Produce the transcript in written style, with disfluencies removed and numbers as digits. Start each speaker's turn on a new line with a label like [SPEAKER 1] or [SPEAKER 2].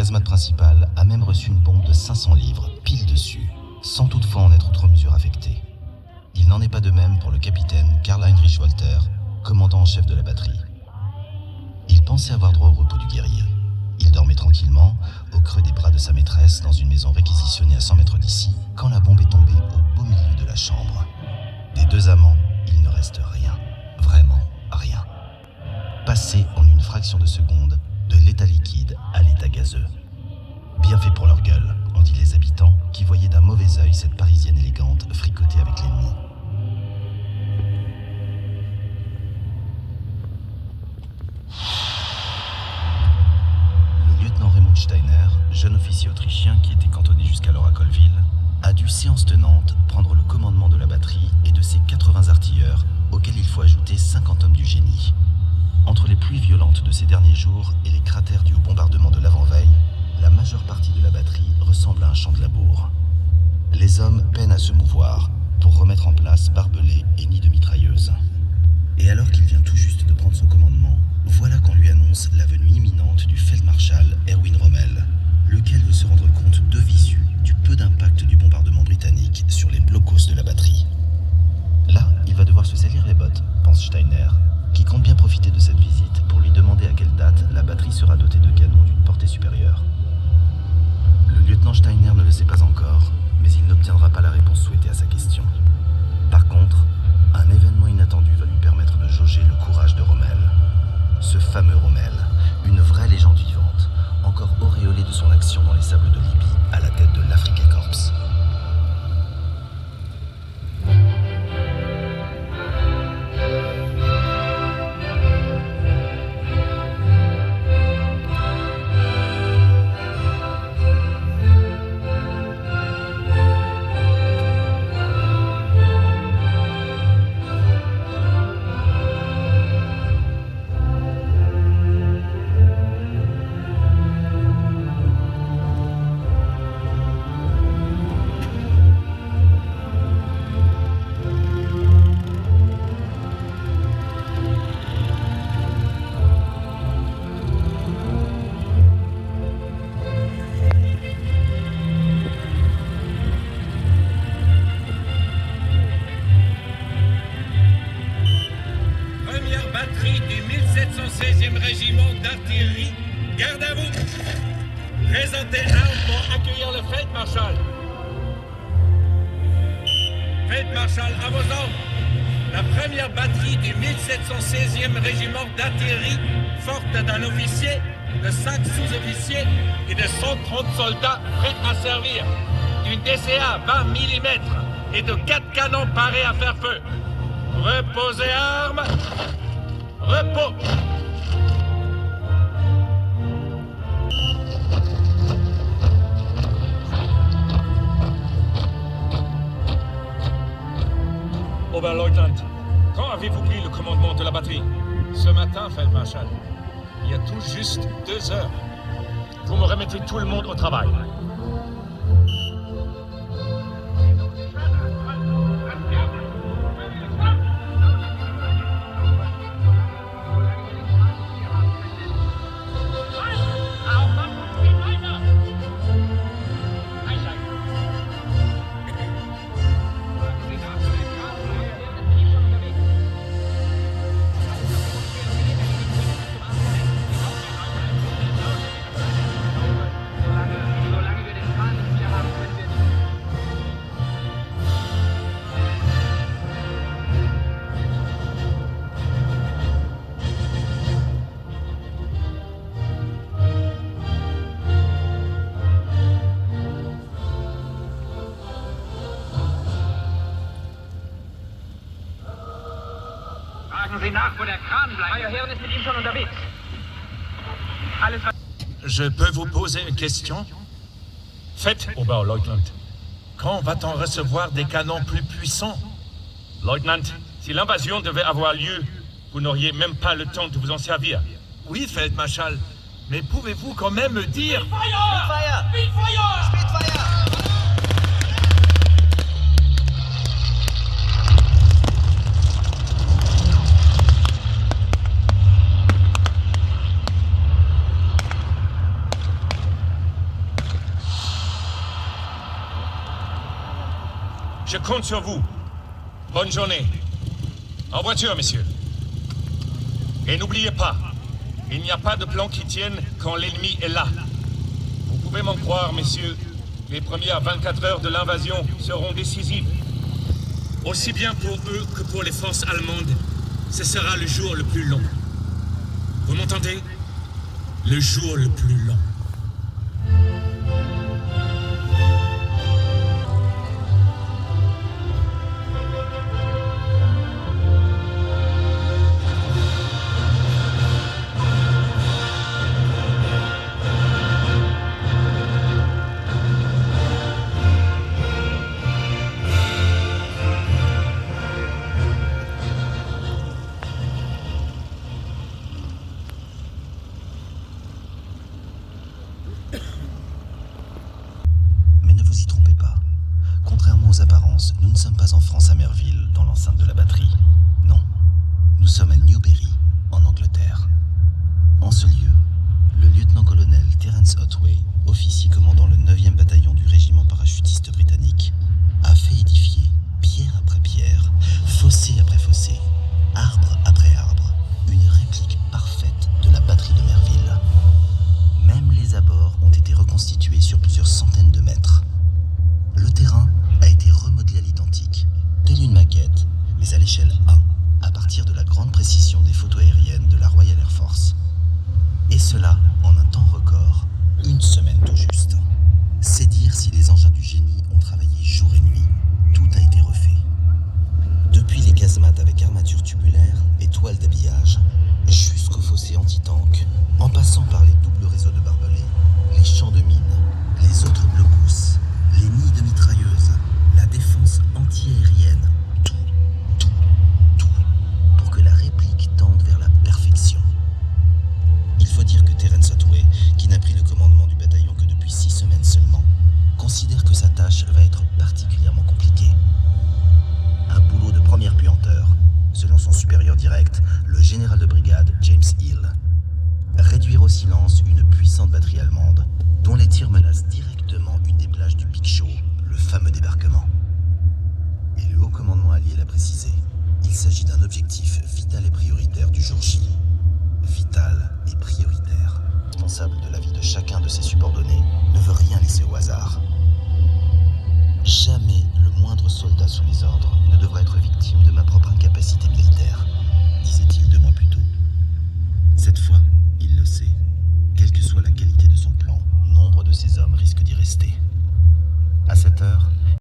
[SPEAKER 1] casemate principal a même reçu une bombe de 500 livres, pile dessus, sans toutefois en être outre mesure affecté. Il n'en est pas de même pour le capitaine Karl-Heinrich Walter, commandant en chef de la batterie. Il pensait avoir droit au repos du guerrier. Il dormait tranquillement, au creux des bras de sa maîtresse, dans une maison réquisitionnée à 100 mètres d'ici, quand la bombe est tombée au beau milieu de la chambre. Des deux amants, il ne reste rien. Vraiment rien. Passé en une fraction de seconde, de l'état liquide à l'état gazeux. Bien fait pour leur gueule, ont dit les habitants, qui voyaient d'un mauvais œil cette Parisienne élégante fricoter avec l'ennemi. Le lieutenant Raymond Steiner, jeune officier autrichien qui était cantonné jusqu'alors à Colville, a dû, séance tenante, prendre le commandement de la batterie et de ses 80 artilleurs, auxquels il faut ajouter 50 hommes du génie. Entre les pluies violentes de ces derniers jours et les cratères dus au bombardement de l'avant-veille, la majeure partie de la batterie ressemble à un champ de labour. Les hommes peinent à se mouvoir pour remettre en place barbelés et nids de mitrailleuses. Et alors qu'il vient tout juste de prendre son commandement, voilà qu'on lui annonce la venue imminente du Feldmarschall Erwin Rommel, lequel veut se rendre compte de visu du peu d'impact du bombardement britannique sur les blocos de la batterie. Là, il va devoir se salir les bottes, pense Steiner, qui compte bien profiter de cette visite pour lui demander à quelle date la batterie sera dotée de canons d'une portée supérieure. Le lieutenant Steiner ne le sait pas encore, mais il n'obtiendra pas la réponse souhaitée à sa question. Par contre, un événement inattendu va lui permettre de jauger le courage de Rommel. Ce fameux Rommel, une vraie légende vivante, encore auréolé de son action dans les sables de Libye à la tête de l'Afrika Korps.
[SPEAKER 2] Feldmarschall à vos ordres. La première batterie du 1716e régiment d'artillerie, forte d'un officier, de 5 sous-officiers et de 130 soldats prêts à servir, d'une DCA 20 mm et de 4 canons parés à faire feu. Reposez armes. Repos.
[SPEAKER 3] Oberleutnant, quand avez-vous pris le commandement de la batterie?
[SPEAKER 2] Ce matin, Feldmarschall.
[SPEAKER 3] Il y a tout juste 2 heures. Vous me remettez tout le monde au travail. Je peux vous poser une question? Faites, Oberleutnant. Quand va-t-on recevoir des canons plus puissants? Lieutenant, si l'invasion devait avoir lieu, vous n'auriez même pas le temps de vous en servir. Oui, Feldmarschall, mais pouvez-vous quand même me dire...
[SPEAKER 4] Spitfire! Spitfire! Spitfire!
[SPEAKER 3] Je compte sur vous. Bonne journée. En voiture, messieurs. Et n'oubliez pas, il n'y a pas de plan qui tienne quand l'ennemi est là. Vous pouvez m'en croire, messieurs. Les premières 24 heures de l'invasion seront décisives.
[SPEAKER 2] Aussi bien pour eux que pour les forces allemandes, ce sera le jour le plus long. Vous m'entendez? Le jour le plus long.
[SPEAKER 1] Mais ne vous y trompez pas. Contrairement aux apparences, nous ne sommes pas en France à Merville, dans l'enceinte de la batterie. Non, nous sommes à Newberry, en Angleterre. En ce lieu, le lieutenant-colonel Terence Otway, officier commandant le 9e bataillon du régiment parachutiste britannique, a fait édifier, pierre après pierre, fossé après fossé, arbre après arbre, une réplique parfaite de la batterie de Merville. Même les abords ont été reconstitués sur plusieurs centaines de mètres. Le terrain a été remodelé à l'identique, tel une maquette, mais à l'échelle 1, à partir de la grande précision des photos aériennes de la Royal Air Force. Et cela en un temps record, une semaine tout juste. C'est dire si les engins du génie ont travaillé jour et nuit. Tout a été refait. Depuis les casemates avec armature tubulaire et toile d'habillage, jusqu'aux fossés anti-tank, en passant par les doubles réseaux de barbelés, les champs de mines, les autres blocus, les nids de mitrailleuses, la défense anti-aérienne, tout, pour que la réplique tende vers la perfection. Il faut dire que Terence Otway, qui n'a pris le commandement du bataillon que depuis 6 semaines seulement, considère que sa tâche va être particulièrement compliquée. Un boulot de première puanteur, selon son supérieur direct, le général de brigade James Hill. Réduire au silence une puissante batterie allemande, dont les tirs menacent directement une des plages du Big Show, le fameux débarquement. Et le haut commandement allié l'a précisé, il s'agit d'un objectif vital et prioritaire du jour J. Vital et prioritaire. Responsable de la vie de chacun de ses subordonnés, ne veut rien laisser au hasard. Jamais le moindre soldat sous mes ordres ne devra être victime de ma propre incapacité